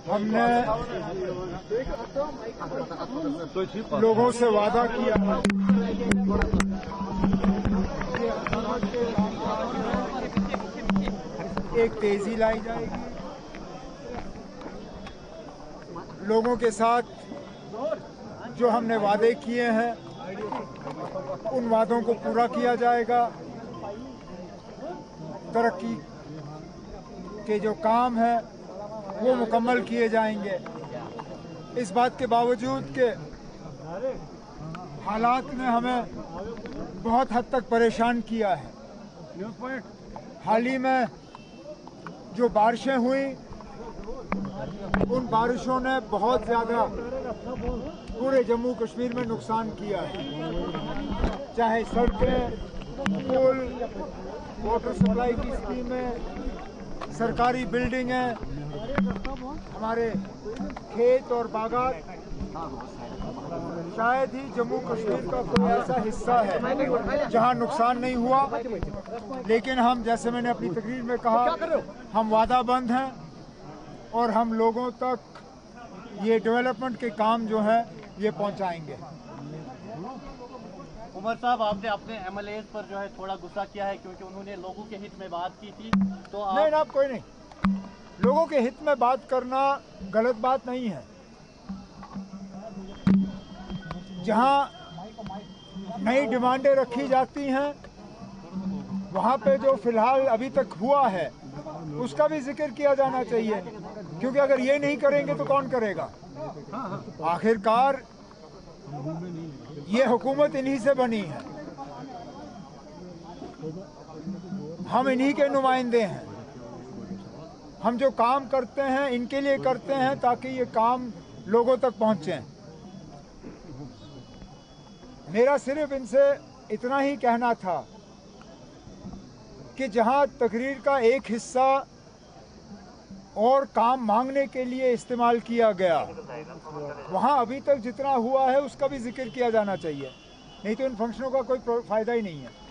हमने लोगों से वादा किया एक तेजी लाई जाएगी, लोगों के साथ जो हमने वादे किए हैं उन वादों को पूरा किया जाएगा। तरक्की के जो काम हैं वो मुकम्मल किए जाएंगे। इस बात के बावजूद कि हालात ने हमें बहुत हद तक परेशान किया है। हाल ही में जो बारिशें हुई उन बारिशों ने बहुत ज़्यादा पूरे जम्मू कश्मीर में नुकसान किया है, चाहे सड़कें, पुल, वाटर सप्लाई की स्कीमें, सरकारी बिल्डिंगें, हमारे खेत और बागात। शायद ही जम्मू कश्मीर का कोई ऐसा हिस्सा है जहां नुकसान नहीं हुआ, लेकिन हम, जैसे मैंने अपनी तकरीर में कहा, हम वादाबंद हैं और हम लोगों तक ये डेवलपमेंट के काम जो है ये पहुंचाएंगे। उमर साहब, आपने अपने एमएलए पर जो है थोड़ा गुस्सा किया है क्योंकि उन्होंने लोगों के हित में बात की थी, तो आप... नहीं, कोई नहीं। लोगों के हित में बात करना गलत बात नहीं है। जहां नई डिमांडें रखी जाती हैं वहां पे जो फिलहाल अभी तक हुआ है उसका भी जिक्र किया जाना चाहिए, क्योंकि अगर ये नहीं करेंगे तो कौन करेगा। आखिरकार ये हुकूमत इन्हीं से बनी है, हम इन्हीं के नुमाइंदे हैं। हम जो काम करते हैं इनके लिए करते हैं ताकि ये काम लोगों तक पहुंचे। मेरा सिर्फ इनसे इतना ही कहना था कि जहां तकरीर का एक हिस्सा और काम मांगने के लिए इस्तेमाल किया गया, वहां अभी तक जितना हुआ है उसका भी जिक्र किया जाना चाहिए, नहीं तो इन फंक्शनों का कोई फायदा ही नहीं है।